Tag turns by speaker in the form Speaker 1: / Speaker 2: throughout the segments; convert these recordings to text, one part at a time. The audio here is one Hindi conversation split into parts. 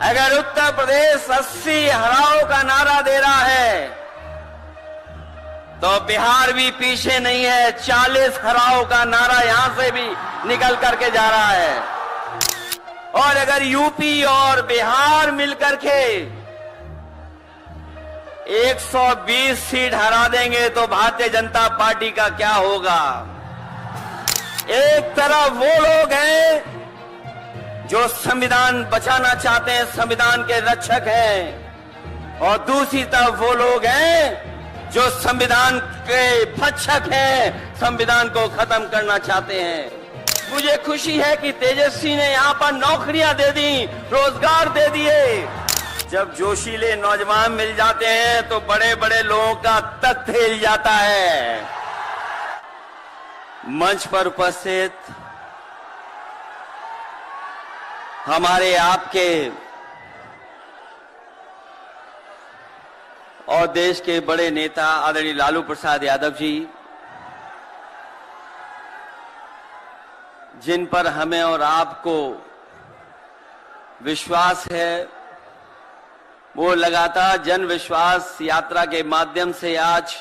Speaker 1: अगर उत्तर प्रदेश 80 हराओ का नारा दे रहा है तो बिहार भी पीछे नहीं है। 40 हराओ का नारा यहां से भी निकल करके जा रहा है। और अगर यूपी और बिहार मिलकर के 120 सीट हरा देंगे तो भारतीय जनता पार्टी का क्या होगा। एक तरफ वो लोग हैं जो संविधान बचाना चाहते हैं, संविधान के रक्षक हैं, और दूसरी तरफ वो लोग हैं जो संविधान के भक्षक हैं, संविधान को खत्म करना चाहते हैं। मुझे खुशी है कि तेजस्वी ने यहां पर नौकरियां दे दी, रोजगार दे दिए। जब जोशीले नौजवान मिल जाते हैं तो बड़े बड़े लोगों का तख्त हिल जाता है। मंच पर उपस्थित हमारे आपके और देश के बड़े नेता आदरणीय लालू प्रसाद यादव जी, जिन पर हमें और आपको विश्वास है, वो लगातार जन विश्वास यात्रा के माध्यम से आज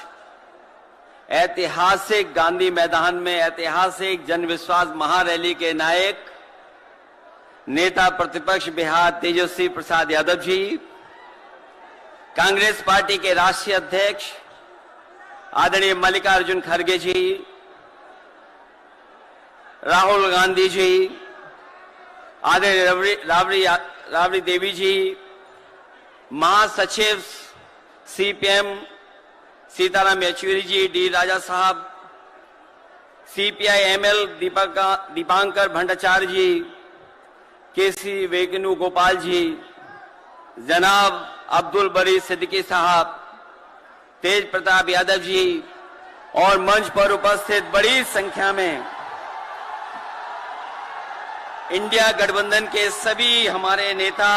Speaker 1: ऐतिहासिक गांधी मैदान में ऐतिहासिक जन विश्वास महारैली के नायक नेता प्रतिपक्ष बिहार तेजस्वी प्रसाद यादव जी, कांग्रेस पार्टी के राष्ट्रीय अध्यक्ष आदरणीय मल्लिकार्जुन खड़गे जी, राहुल गांधी जी, आदरणीय राबड़ी देवी जी, महासचिव सीपीएम सीताराम येचुरी जी, डी राजा साहब, सीपीआई एमएल दीपांकर भट्टाचार्य जी, केसी वेणुगोपाल जी, जनाब अब्दुल बरी सिद्दीकी साहब, तेज प्रताप यादव जी और मंच पर उपस्थित बड़ी संख्या में इंडिया गठबंधन के सभी हमारे नेता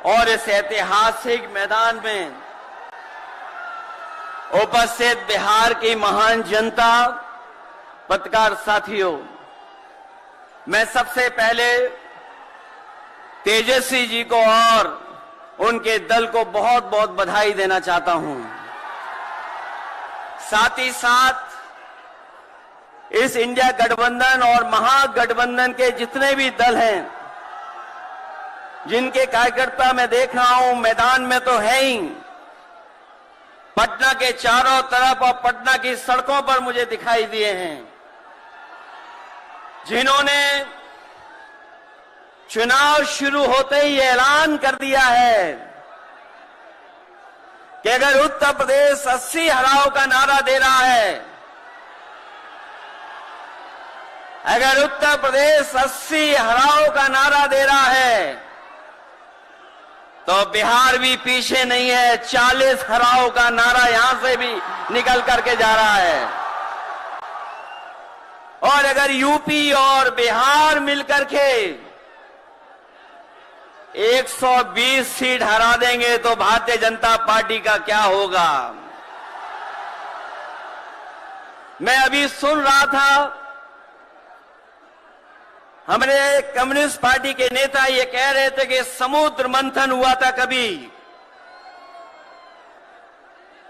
Speaker 1: और इस ऐतिहासिक मैदान में उपस्थित बिहार की महान जनता, पत्रकार साथियों, मैं सबसे पहले तेजस्वी जी को और उनके दल को बहुत बहुत बधाई देना चाहता हूं। साथ ही साथ इस इंडिया गठबंधन और महागठबंधन के जितने भी दल हैं, जिनके कार्यकर्ता मैं देख रहा हूं मैदान में तो है ही, पटना के चारों तरफ और पटना की सड़कों पर मुझे दिखाई दिए हैं, जिन्होंने चुनाव शुरू होते ही ऐलान कर दिया है कि अगर उत्तर प्रदेश 80 हराओ का नारा दे रहा है, अगर उत्तर प्रदेश 80 हराओ का नारा दे रहा है तो बिहार भी पीछे नहीं है। 40 हराओ का नारा यहां से भी निकल करके जा रहा है। और अगर यूपी और बिहार मिलकर के 120 सीट हरा देंगे तो भारतीय जनता पार्टी का क्या होगा। मैं अभी सुन रहा था, हमारे कम्युनिस्ट पार्टी के नेता ये कह रहे थे कि समुद्र मंथन हुआ था कभी।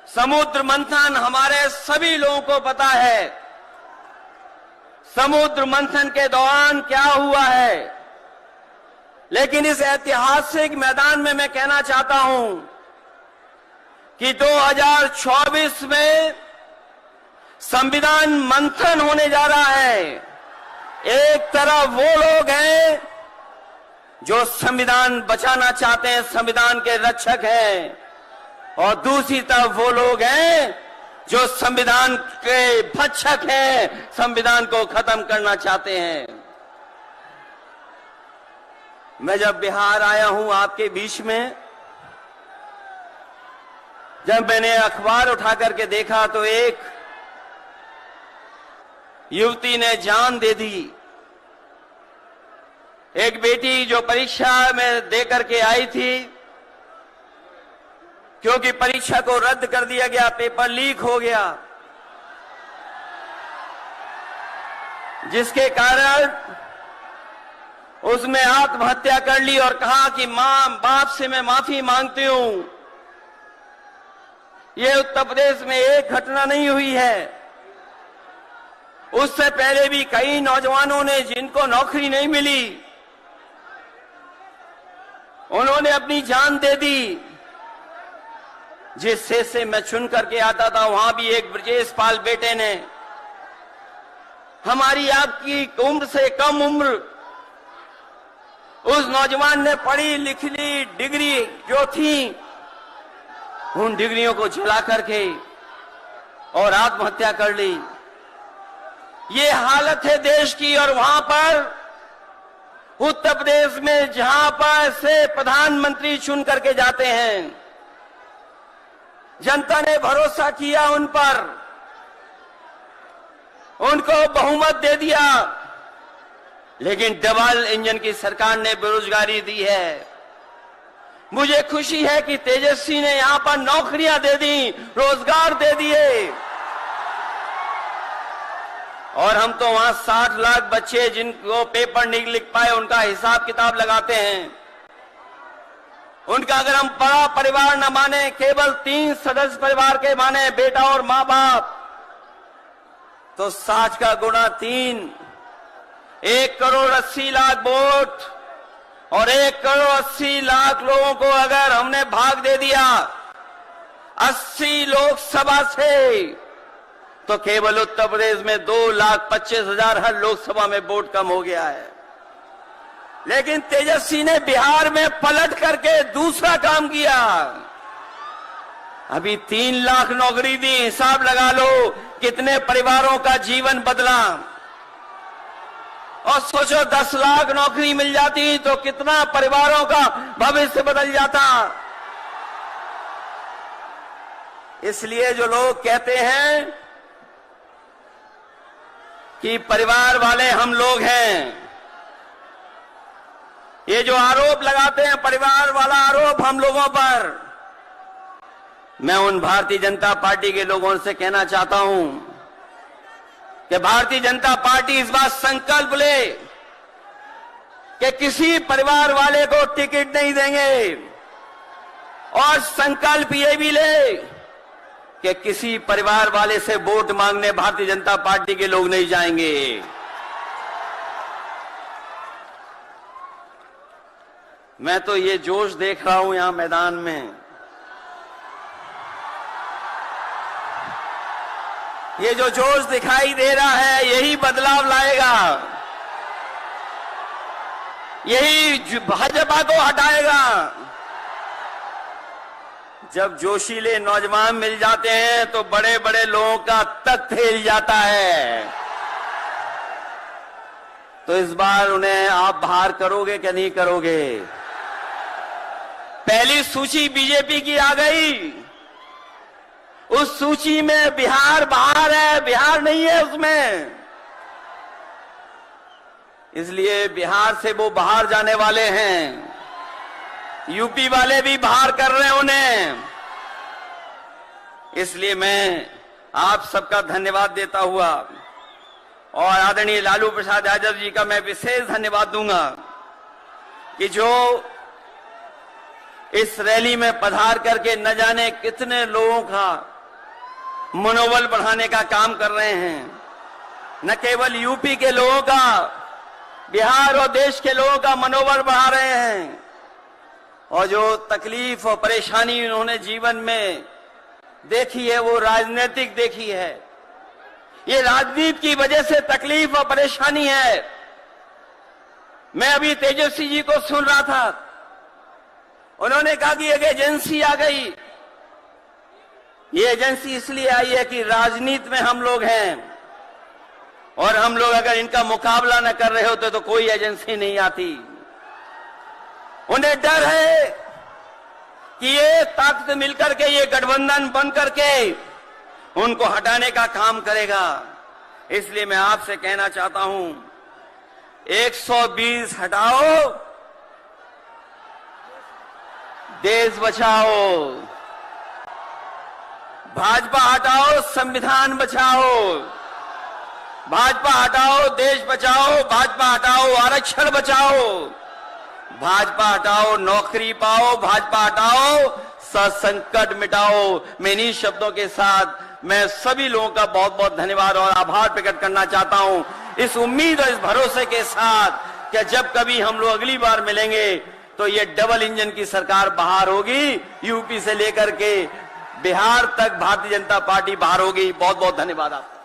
Speaker 1: समुद्र मंथन हमारे सभी लोगों को पता है, समुद्र मंथन के दौरान क्या हुआ है। लेकिन इस ऐतिहासिक मैदान में मैं कहना चाहता हूं कि 2024 में संविधान मंथन होने जा रहा है। एक तरफ वो लोग हैं जो संविधान बचाना चाहते हैं, संविधान के रक्षक हैं, और दूसरी तरफ वो लोग हैं जो संविधान के भक्षक हैं, संविधान को खत्म करना चाहते हैं। मैं जब बिहार आया हूं आपके बीच में, जब मैंने अखबार उठा करके देखा तो एक युवती ने जान दे दी। एक बेटी जो परीक्षा में दे करके आई थी, क्योंकि परीक्षा को रद्द कर दिया गया, पेपर लीक हो गया, जिसके कारण उसमें आत्महत्या कर ली और कहा कि मां बाप से मैं माफी मांगती हूं। ये उत्तर प्रदेश में एक घटना नहीं हुई है। उससे पहले भी कई नौजवानों ने, जिनको नौकरी नहीं मिली, उन्होंने अपनी जान दे दी। जिस शेष से मैं चुन करके आता था, वहां भी एक ब्रजेश पाल बेटे ने, हमारी आपकी उम्र से कम उम्र, उस नौजवान ने पढ़ी लिख ली डिग्री जो थी, उन डिग्रियों को जला करके और आत्महत्या कर ली। ये हालत है देश की। और वहां पर उत्तर प्रदेश में जहां पर से प्रधानमंत्री चुन करके जाते हैं, जनता ने भरोसा किया उन पर, उनको बहुमत दे दिया, लेकिन डबल इंजन की सरकार ने बेरोजगारी दी है। मुझे खुशी है कि तेजस्वी ने यहां पर नौकरियां दे दी, रोजगार दे दिए। और हम तो वहां 60 लाख बच्चे जिनको पेपर नहीं लिख पाए, उनका हिसाब किताब लगाते हैं। उनका अगर हम बड़ा परिवार न माने, केवल 3 सदस्य परिवार के माने, बेटा और मां बाप, तो 60 का गुणा 3, 1,80,00,000 वोट और 1,80,00,000 लोगों को अगर हमने भाग दे दिया 80 लोकसभा से, तो केवल उत्तर प्रदेश में 2,25,000 हर लोकसभा में वोट कम हो गया है। लेकिन तेजस्वी ने बिहार में पलट करके दूसरा काम किया। अभी 3 लाख नौकरी दी, हिसाब लगा लो कितने परिवारों का जीवन बदला। और सोचो 10 लाख नौकरी मिल जाती तो कितना परिवारों का भविष्य बदल जाता। इसलिए जो लोग कहते हैं कि परिवार वाले हम लोग हैं, ये जो आरोप लगाते हैं परिवार वाला आरोप हम लोगों पर, मैं उन भारतीय जनता पार्टी के लोगों से कहना चाहता हूं कि भारतीय जनता पार्टी इस बात संकल्प ले कि किसी परिवार वाले को टिकट नहीं देंगे, और संकल्प ये भी ले कि किसी परिवार वाले से वोट मांगने भारतीय जनता पार्टी के लोग नहीं जाएंगे। मैं तो ये जोश देख रहा हूं यहां मैदान में, ये जो जोश दिखाई दे रहा है यही बदलाव लाएगा, यही भाजपा को हटाएगा। जब जोशीले नौजवान मिल जाते हैं तो बड़े बड़े लोगों का तख्त हिल जाता है। तो इस बार उन्हें आप बाहर करोगे कि नहीं करोगे? पहली सूची बीजेपी की आ गई, उस सूची में बिहार बाहर है, बिहार नहीं है उसमें। इसलिए बिहार से वो बाहर जाने वाले हैं, यूपी वाले भी बाहर कर रहे हैं उन्हें। इसलिए मैं आप सबका धन्यवाद देता हुआ और आदरणीय लालू प्रसाद यादव जी का मैं विशेष धन्यवाद दूंगा कि जो इस रैली में पधार करके न जाने कितने लोगों का मनोबल बढ़ाने का काम कर रहे हैं। न केवल यूपी के लोगों का, बिहार और देश के लोगों का मनोबल बढ़ा रहे हैं। और जो तकलीफ और परेशानी उन्होंने जीवन में देखी है वो राजनीतिक देखी है। ये राजनीति की वजह से तकलीफ और परेशानी है। मैं अभी तेजस्वी जी को सुन रहा था, उन्होंने कहा कि एक एजेंसी आ गई। ये एजेंसी इसलिए आई है कि राजनीति में हम लोग हैं और हम लोग अगर इनका मुकाबला न कर रहे होते तो कोई एजेंसी नहीं आती। उन्हें डर है कि ये ताकत मिलकर के, ये गठबंधन बन करके उनको हटाने का काम करेगा। इसलिए मैं आपसे कहना चाहता हूं, 120 हटाओ, देश बचाओ। भाजपा हटाओ, संविधान बचाओ। भाजपा हटाओ देश बचाओ, भाजपा हटाओ आरक्षण बचाओ, भाजपा हटाओ नौकरी पाओ, भाजपा हटाओ संकट मिटाओ। मैं इन्हीं शब्दों के साथ मैं सभी लोगों का बहुत बहुत धन्यवाद और आभार प्रकट करना चाहता हूं, इस उम्मीद और इस भरोसे के साथ कि जब कभी हम लोग अगली बार मिलेंगे तो ये डबल इंजन की सरकार बाहर होगी, यूपी से लेकर के बिहार तक भारतीय जनता पार्टी बाहर होगी। बहुत बहुत धन्यवाद आपका।